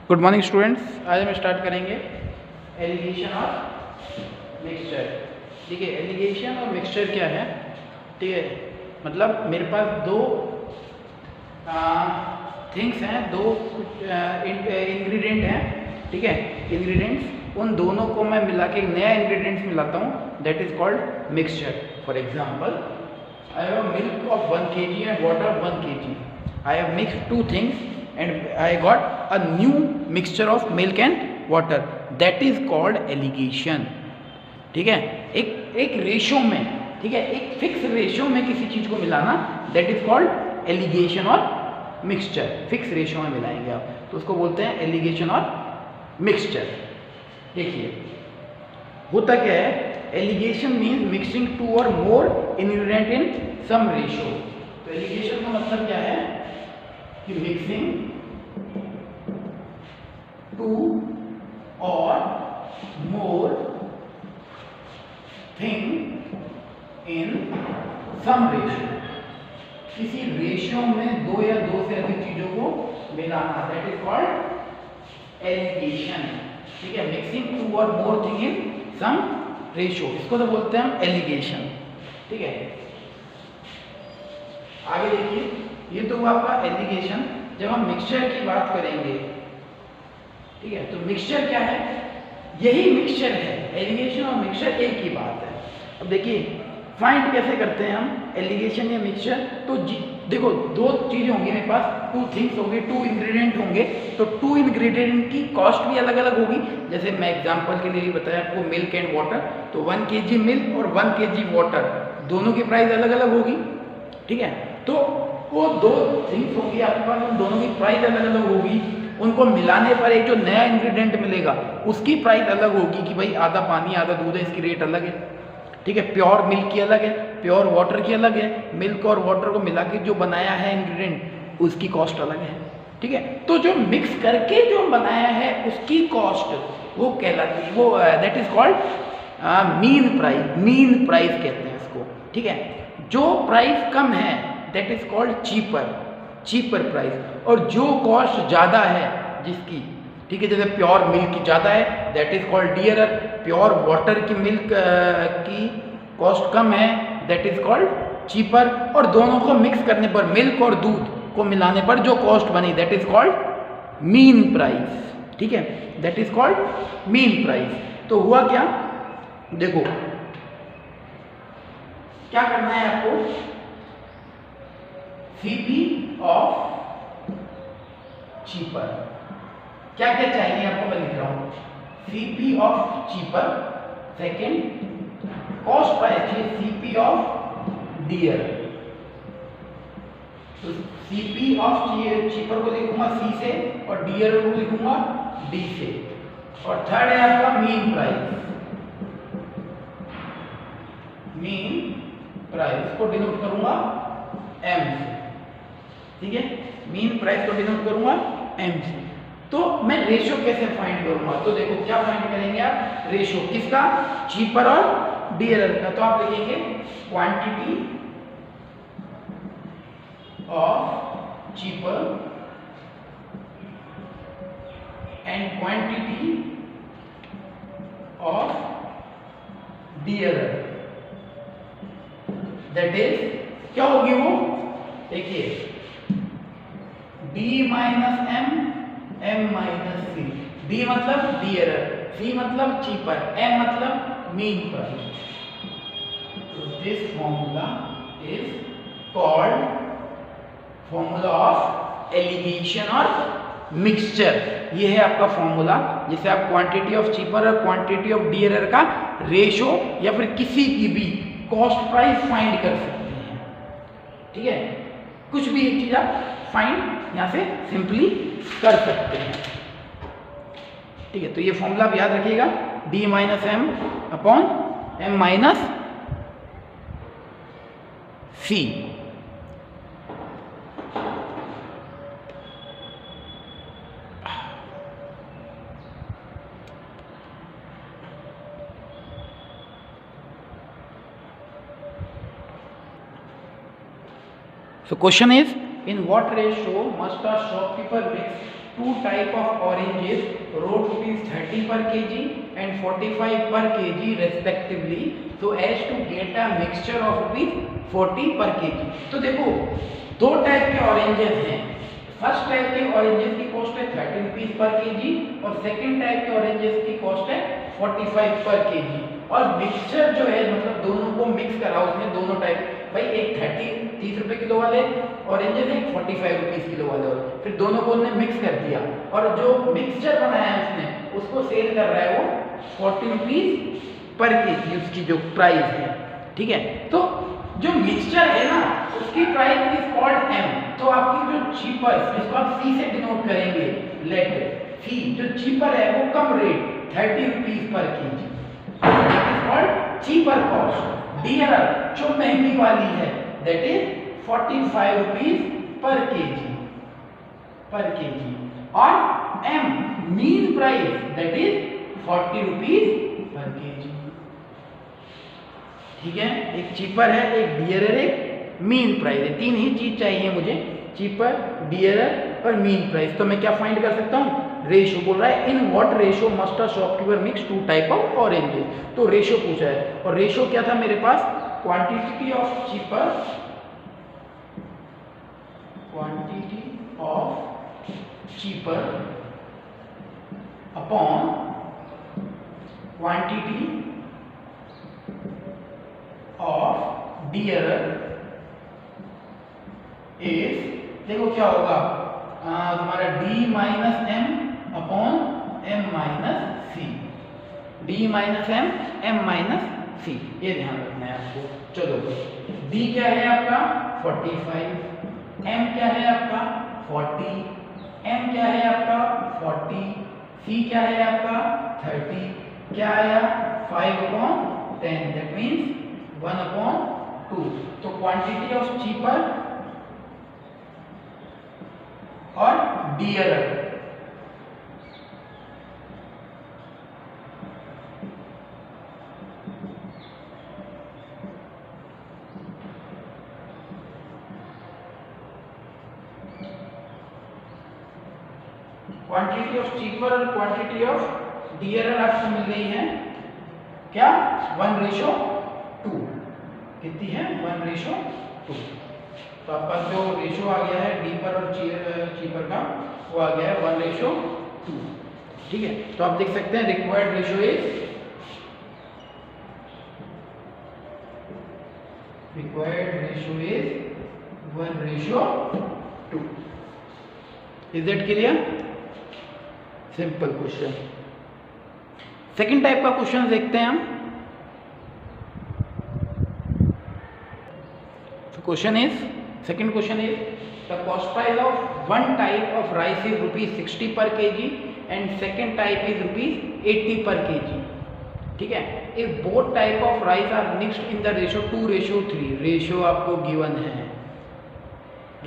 Good morning students. आज हम start करेंगे एलिगेशन और मिक्सचर। ठीक है, एलिगेशन और मिक्सचर क्या है? ठीक है, मतलब मेरे पास दो थिंग्स हैं, दो इंग्रेडिएंट हैं। ठीक है, इंग्रेडिएंट्स, उन दोनों को मैं मिला के एक नया इंग्रेडिएंट्स मिलाता हूँ, that is called mixture. For example, I have milk of 1 kg and water 1 kg. I have mixed two things and I got a new mixture of milk and water. That is called alligation. ठीक है, एक ratio में, ठीक है, एक fix ratio में किसी चीज को मिलाना, दैट इज कॉल्ड एलिगेशन और मिक्सचर। फिक्स रेशो में मिलाएंगे आप तो उसको बोलते हैं एलिगेशन और मिक्सचर। देखिए होता क्या है, allegation means mixing two or more ingredient in some ratio. तो एलिगेशन का मतलब क्या है कि mixing two or more thing in some ratio. किसी रेशियो में दो या दो से अधिक चीजों को मिलाना, दैट इज कॉल्ड एलिगेशन। ठीक है, mixing two or more thing in some ratio, इसको तो बोलते हैं हम एलिगेशन। ठीक है, आगे देखिए, ये तो हुआ आपका एलिगेशन। जब हम मिक्सचर की बात करेंगे, ठीक है, तो मिक्सचर क्या है? यही मिक्सचर है, एलिगेशन और मिक्सचर एक ही बात है। अब देखिए फाइंड कैसे करते हैं हम एलिगेशन या मिक्सचर। तो देखो दो चीजें होंगी मेरे पास, टू थिंग्स होंगे, टू इंग्रेडिएंट होंगे, तो टू इंग्रेडिएंट की कॉस्ट भी अलग अलग होगी। जैसे मैं एग्जांपल के लिए बताया आपको, मिल्क एंड वाटर, तो 1 kg मिल्क और 1 kg वाटर, दोनों की प्राइस अलग अलग होगी। ठीक है, तो वो दो थिंग्स होंगी आपके पास, उन दोनों की प्राइस अलग अलग होगी। उनको मिलाने पर एक जो नया इंग्रेडिएंट मिलेगा उसकी प्राइस अलग होगी कि भाई आधा पानी आधा दूध है, इसकी रेट अलग है। ठीक है, प्योर मिल्क की अलग है, प्योर वाटर की अलग है। मिल्क और वाटर को मिला के जो बनाया है इंग्रेडिएंट, उसकी कॉस्ट अलग है। ठीक है, तो जो मिक्स करके जो बनाया है उसकी कॉस्ट वो कहलाती है, वो that is called mean price. Mean price कहते हैं इसको। ठीक है, जो प्राइस कम है that is called cheaper price, और जो कॉस्ट ज़्यादा है जिसकी, ठीक है, जैसे प्योर मिल्क की ज़्यादा है that is called dearer, pure water की मिल्क की कॉस्ट कम है दैट इज कॉल्ड चीपर, और दोनों को मिक्स करने पर, मिल्क और दूध को मिलाने पर जो कॉस्ट बनी that is called mean price. ठीक है, that is called mean price. तो हुआ क्या, देखो क्या करना है आपको, सीपी ऑफ चीपर, क्या क्या चाहिए आपको मैं लिख रहा हूं, CP of cheaper, second cost price चाहिए सीपी ऑफ डियर। तो सीपी ऑफ चीपर को लिखूंगा सी से और डियर को लिखूंगा डी से, और थर्ड है आपका मीन प्राइस। मीन प्राइस को डिनोट करूंगा एम से। ठीक है, मीन प्राइस को डिनोट करूंगा एम से। तो मैं रेशो कैसे फाइंड करूंगा, तो देखो क्या फाइंड करेंगे आप, रेशो किसका, चीपर और डियरर का। तो आप लिखेंगे quantity of cheaper and quantity of dearer, that is क्या होगी वो, देखिए D minus M, M minus C. D मतलब डियरर, C मतलब चीपर, M मतलब मीन प्राइस। तो this formula is called formula of alligation और मिक्सचर। ये है आपका फॉर्मूला, जिसे आप क्वांटिटी ऑफ चीपर और क्वांटिटी ऑफ डियरर का रेशो या फिर किसी की भी कॉस्ट प्राइस फाइंड कर सकते हैं। ठीक है, कुछ भी एक चीज आप फाइंड यहां से सिंपली कर सकते हैं। ठीक है, तो ये फॉर्मूला आप याद रखिएगा, D minus M upon M minus C. So question is, in what ratio must a shopkeeper mix two type of oranges wrote ₹30 per kg and 45 per kg respectively so as to get a mixture of ₹40 per kg। तो देखो दो type के oranges हैं। First type के oranges की cost है ₹30 पर kg और सेकंड टाइप के ऑरेंजेस की कॉस्ट है 45 पर केजी। और मिक्सचर जो है मतलब दोनों को मिक्स करा उसने, दोनों टाइप भाई, एक 30 रुपए किलो वाले ऑरेंजेस हैं, 45 रुपीस किलो वाले, और फिर दोनों को उसने मिक्स कर दिया और जो मिक्सचर बनाया है उसने उसको सेल कर रहा है वो 40 रुपीस पर केजी, उसकी जो प्राइस है। ठीक है, तो जो मिक्सचर है ना उसकी प्राइस इज कॉल्ड एम। तो आपकी जो चीपर, जिसको आप सी से डिनोट करेंगे, लेट सी जो चीपर है वो कम rate 30 rupees per kg, is called cheaper cost. Dear जो महंगी वाली है that is 45 rupees per kg और M mean price that is 40 rupees per kg. ठीक है, एक चीपर है, एक डियरर, एक मीन प्राइस है। तीन ही चीज चाहिए मुझे, चीपर, डियरर और मीन प्राइस। तो मैं क्या फाइंड कर सकता हूँ? रेशो बोल रहा है, in what ratio must a shopkeeper mix two type of oranges. तो रेशो पूछा है और रेशो क्या था मेरे पास? Quantity of cheaper, upon quantity of dearer is, देखो क्या होगा, तुम्हारा d minus M upon m minus C, d minus M m minus C, ये ध्यान रखना है आपको। चलो, d क्या है आपका 45, m क्या है आपका 40, m क्या है आपका 40, c क्या है आपका 30, क्या आया 5 अपॉन 10, दैट मीन्स 1 अपॉन 2। तो क्वांटिटी ऑफ चीपर और डियरर, क्वांटिटी ऑफ चीपर और क्वांटिटी ऑफ डियरर आपको मिल रही है क्या 1:2। कितनी है 1:2। तो आपका जो रेशो आ गया है डीपर और चीपर का वो आ गया है 1:2। ठीक है, तो आप देख सकते हैं required ratio is, required ratio is 1:2। Is that clear? Simple question. Second type का क्वेश्चन देखते हैं हम। Question is, second question is the cost price of one type of rice is ₹60 per kg and second type is ₹80 per kg। ठीक है, if both type of rice are mixed in the ratio 2:3, ratio आपको given है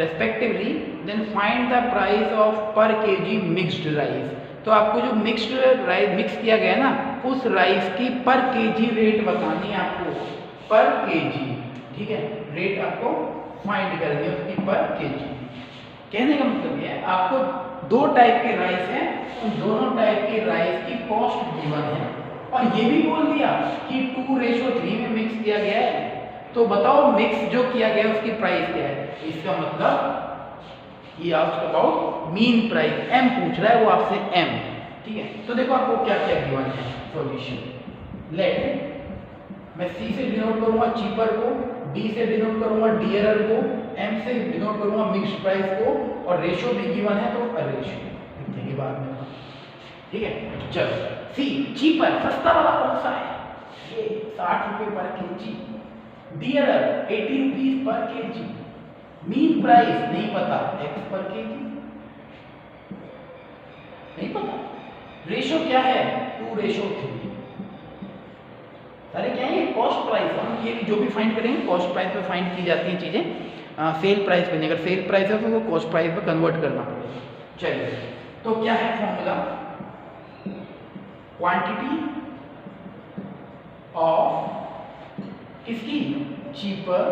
respectively, then find the price of per kg mixed rice। तो आपको जो mixed rice mix किया गया ना उस राइस की पर केजी रेट बतानी है आपको, पर केजी। ठीक है, रेट आपको फाइंड करनी है उसकी पर केजी। कहने का मतलब ये है आपको दो टाइप के राइस हैं, उन दोनों टाइप के राइस की कॉस्ट गिवन है और ये भी बोल दिया कि 2:3 में मिक्स किया गया है। तो बताओ मिक्स जो किया गया उसकी प्राइस क्या है? इसका मतलब ये asked about mean price, M पूछ रहा है वो आपसे एम। ठीक है, तो देखो आपको क्या क्या गिवन है सॉल्यूशन। लेट मैं सी से डिनोट करूंगा चीपर को, डी से डिनोट करूंगा डियरर को, एम से डिनोट करूंगा मिक्स्ड प्राइस को और रेशियो भी गिवन है तो रेशियो लिखेंगे बाद में। ठीक है, चलो सी चीपर, सस्ता वाला कौन सा है? ये 60 रुपए पर KG, dearer 80 rupees per KG, mean price नहीं पता x पर केजी नहीं पता, रेशियो क्या है 2:3। सारे क्या है ये कॉस्ट प्राइस, हम ये जो भी फाइंड करेंगे कॉस्ट प्राइस पे फाइंड की जाती हैं चीजें, सेल प्राइस पे नहीं। अगर सेल प्राइस है तो वो कॉस्ट प्राइस पे कन्वर्ट करना पड़ेगा। चलिए, तो क्या है फॉर्मूला? क्वांटिटी ऑफ किसकी? चीपर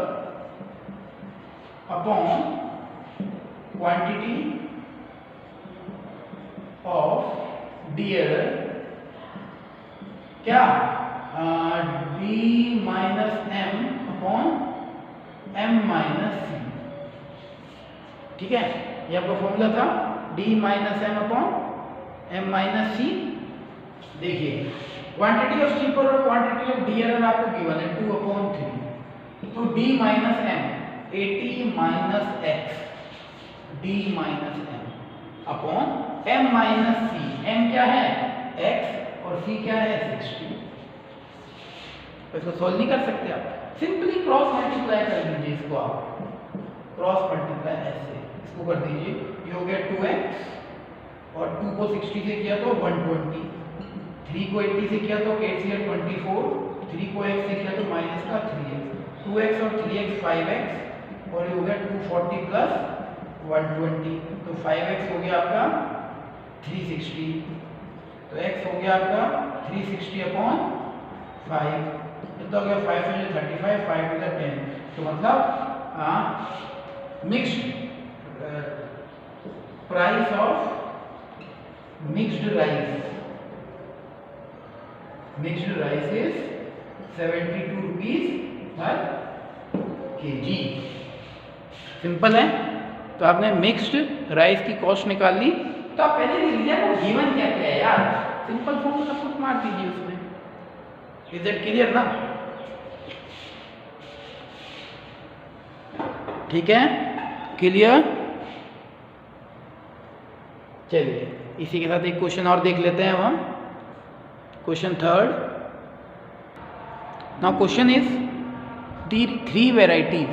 अपॉन क्वांटिटी डियर क्या D minus M upon M minus C. ठीक है, ये आपका फॉर्मूला था D minus M upon M minus C. देखिए क्वांटिटी ऑफ चीपर और क्वांटिटी ऑफ डियर आपको गिवन है 2/3, तो D minus M 80 minus X D minus M upon M minus C. M क्या है एक्स और सी क्या है 60। तो इसको सोल्व नहीं कर सकते आप, सिंपली क्रॉस मल्टीप्लाई कर दीजिए इसको, आप क्रॉस मल्टीप्लाई ऐसे इसको कर दीजिए, ये हो गया 2x और 2 को 60 से किया तो 120, 3 को 80 से किया तो 8 से 24, 3 को x से किया तो माइनस का 3x, 2x और 3x 5x और ये हो गया 240 प्लस 120, तो 5x हो गया आपका 360, तो x हो गया आपका 360 अपॉन 5, कितना हो गया 5 से 35, 5 टू द 10, तो मतलब mixed price of mixed rice is 72 rupees per KG. Simple है, तो आपने मिक्स्ड राइस की कॉस्ट निकाल ली, तो आप पहले लिख लीजिए वो गिवन क्या क्या है यार, सिंपल फॉर्मूला पुट मार दीजिए उसमें। इज दैट क्लियर ना? ठीक है, क्लियर? चलिए इसी के साथ एक क्वेश्चन और देख लेते हैं अब हम, question third. Now question is the 3 varieties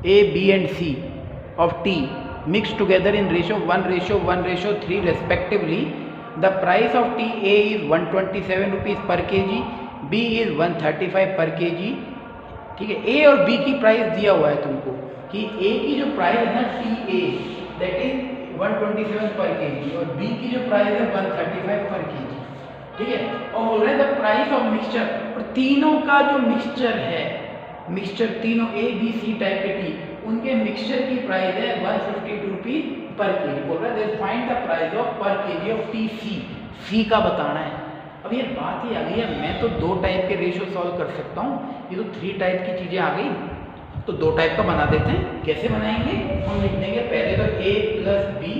A, B and C of tea mixed together in ratio 1:1:3 respectively. The price of tea A is 127 rupees per kg, B is 135 per kg। ठीक है, A और B की price दिया हुआ है तुमको कि A की जो प्राइस है ना टी ए दैट इज 127 पर केजी और B की जो प्राइस है 135 पर केजी। ठीक है, और बोल रहे हैं द प्राइस ऑफ मिक्सचर, और तीनों का जो मिक्सचर है, मिक्सचर तीनों ए बी सी टाइप के टी, उनके मिक्सचर की प्राइस है 152 रुपीज पर केजी। बोल रहे हैं फाइंड द प्राइस ऑफ पर केजी ऑफ टी सी का बताना है। अब ये बात ही आ गई है, मैं तो 2 टाइप के रेशियो सॉल्व कर सकता हूँ, ये तो 3 टाइप की चीज़ें आ गई, तो 2 टाइप का बना देते हैं। कैसे बनाएंगे? हम लिख देंगे पहले तो a प्लस बी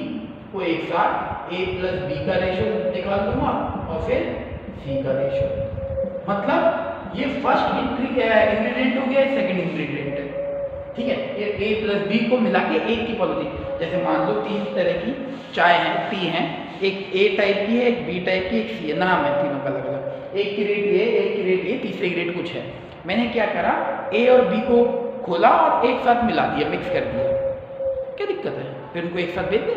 को एक साथ a प्लस बी का रेशियो निकाल दूंगा और फिर c का रेशियो, मतलब ये फर्स्ट इंग्रेडिएंट हो गया, सेकंड इंग्रेडिएंट। ठीक है, ये a प्लस बी को मिला के एक की पॉलिटी, जैसे मान लो 3 तरह की चाय है, टी है, एक a टाइप की है, एक b टाइप की, एक c है, नाम है तीनों का अलग अलग, एक की रेट ये, एक की रेट ये, तीसरे की रेट कुछ है। मैंने क्या करा, a और b को खोला और एक साथ मिला दिया, मिक्स कर दिया, क्या दिक्कत है? फिर उनको एक साथ बेच दे,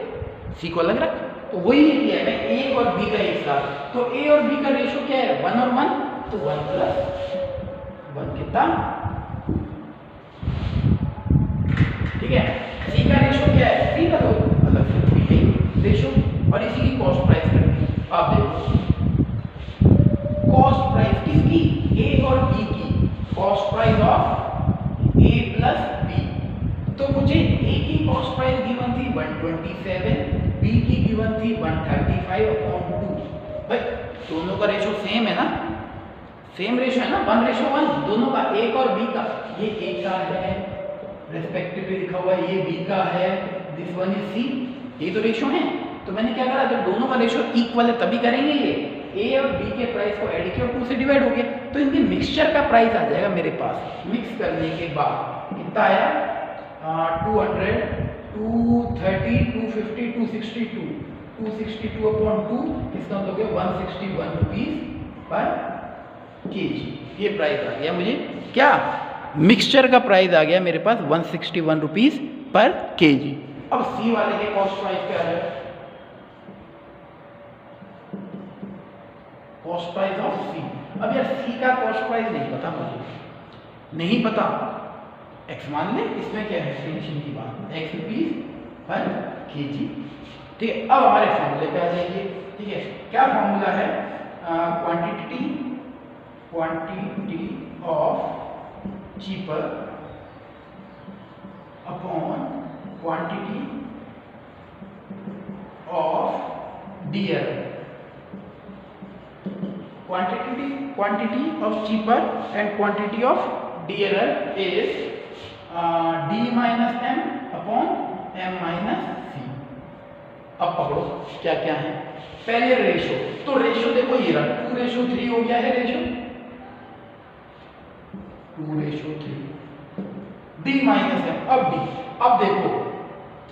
सी को अलग रख, तो वही किया है मैं, ए और बी का एक साथ। तो ए और बी का रेशियो क्या है 1 और 1, तो 1 प्लस 1 कितना? ठीक है, सी का रेशियो क्या है, सी का तो अलग से यही रेशियो, और इसी की कॉस्ट प्राइस करनी। आप देखो कॉस्ट प्राइस किसकी, ए और बी की, cost price of A plus B. तो मुझे A की कॉस्ट प्राइस गिवन थी 127, B की गिवन थी 135/2। भाई दोनों का रेशियो सेम है ना, सेम रेशियो है ना, 1:1 दोनों का, एक और B का, ये A का है रेस्पेक्टिवली लिखा हुआ है, ये B का है, दिस वन इज C, ये तो रेशियो है। तो मैंने क्या करा, जब दोनों का रेशियो इक्वल है तभी करेंगे, ये A और B के प्राइस को ऐड किया और 2 से डिवाइड हो गया, तो इनके मिक्सचर का प्राइस आ जाएगा मेरे पास। मिक्स करने के बाद कितना आया, 200, 230, 250, 262, 262/2, इसका मतलब है 161 रुपीज पर केजी। ये प्राइस आ गया मुझे, क्या मिक्सचर का प्राइस आ गया मेरे पास 161 रुपीज पर केजी। अब सी वाले के कॉस्ट प्राइस क्या है, कॉस्ट प्राइस ऑफ सी। अब यार सी का कॉस्ट प्राइस नहीं पता मुझे, नहीं पता, एक्स मान ले, इसमें क्या है डेफिनेशन की बात, एक्स रुपीज पर केजी। ठीक है, अब हमारे फॉर्मूले पे आ जाइए। ठीक है, क्या फॉर्मूला है, quantity of cheaper upon quantity of dear quantity of cheaper and quantity of dearer is d minus m upon m minus c। अब पकड़ो क्या क्या है। पहले रेशो, तो रेशो देखो ये रहा 2:3 हो गया है रेशो, 2:3 d माइनस m। अब d, अब देखो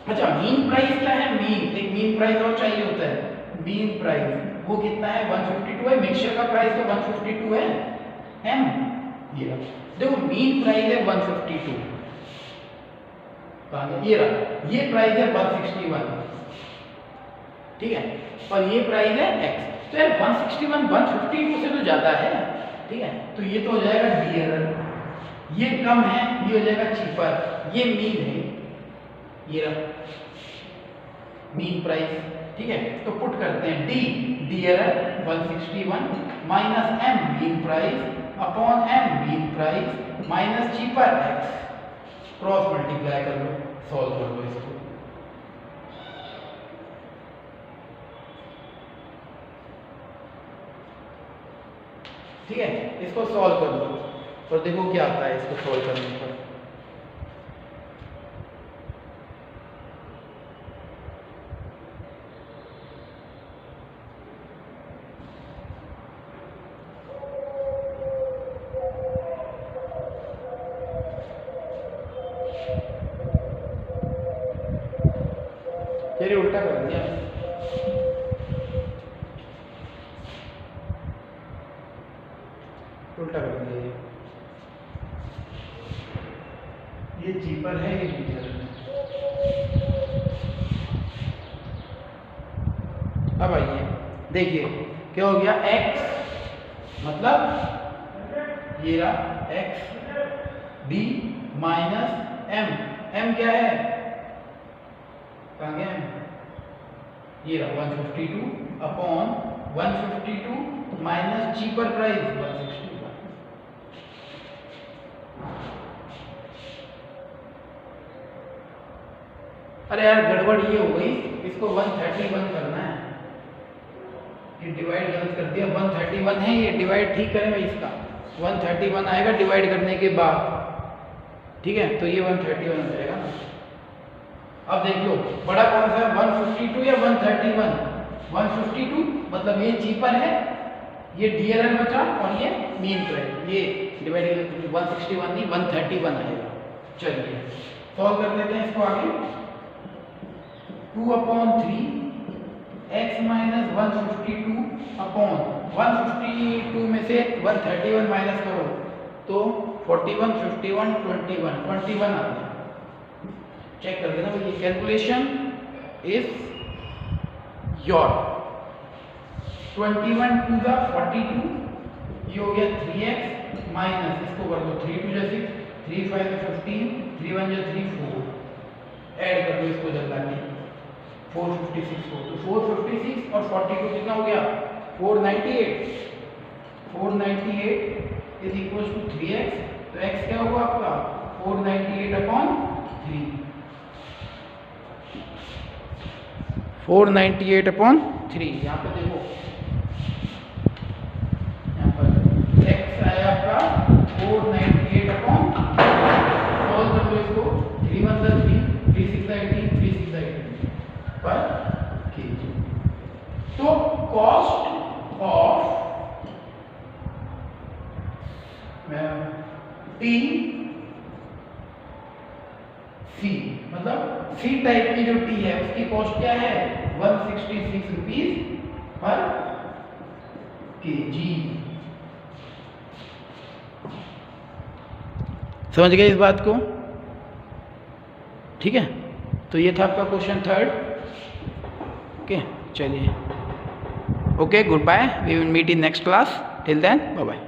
अच्छा मीन प्राइस क्या है, मीन एक मीन प्राइस और चाहिए होता है, मीन प्राइस वो कितना है 152 है, मिक्सचर का प्राइस तो 152 है m, ये रहा देखो मीन प्राइस है 152, कहां गया ये रहा, ये प्राइस है 161, ठीक है, और ये प्राइस है x, तो यार 161 152 से तो ज्यादा है, ठीक है, तो ये तो हो जाएगा डियरर, ये कम है, ये हो जाएगा चीपर, ये मीन है, ये रहा मीन प्राइस, ठीक है, तो पुट करते हैं d dearer 161 minus m mean price upon m mean price minus cheaper x, cross multiply कर लो, सॉल्व कर लो इसको, ठीक है, इसको सॉल्व कर लो और देखो क्या आता है इसको सॉल्व करने पर। चलिए उल्टा कर दिया, उल्टा कर दिया, ये चीपर है, ये डियर है। अब आइए देखिए क्या हो गया, x मतलब ये रहा x d माइनस m क्या है, कहाँ गया m, ये रहा 152 अपॉन 152 माइनस चीपर प्राइस 161, अरे यार गड़बड़ ये हो गई, इसको 131 करना है, ये डिवाइड गलत कर दिया, 131 है ये, डिवाइड ठीक करें भाई, इसका 131 आएगा डिवाइड करने के बाद, ठीक है, तो ये 131 हो जाएगा ना। अब देख लो बड़ा कौन सा है, 152 या 131, 152 मतलब ये चीपर है, ये डियरर बचा और ये मीन प्राइस, ये डिवाइड 161 नहीं 131 आएगा। चलिए सॉल्व कर लेते हैं इसको आगे, 2/3 x माइनस 152 अपॉन 152 में से 131 माइनस करो तो 41 51 21 आ गया, चेक कर देना भाई, calculation is your 21 to the 42, ये हो गया 3x माइनस इसको कर दो 3 2 6 3 5 15 3 1 3 4, ऐड कर दो इसको जल्दा के 456 को, तो 456 और 42 कितना हो गया 498, 498 इज इक्वल टू 3x, तो x क्या होगा आपका 498 अपॉन 3, 498 अपॉन 3, यहाँ पे देखो यहाँ पर x आया आपका 498 अपॉन, सॉल्व कर लो इसको, 3 1 3 3 6 18 3 6 18 पर केजी, तो कॉस्ट ऑफ टी सी मतलब सी टाइप की जो टी है उसकी कॉस्ट क्या है 166 रुपीज पर केजी। समझ गए इस बात को, ठीक है, तो ये था आपका क्वेश्चन 3rd। ओके चलिए, okay goodbye, we will meet in next class, till then bye bye.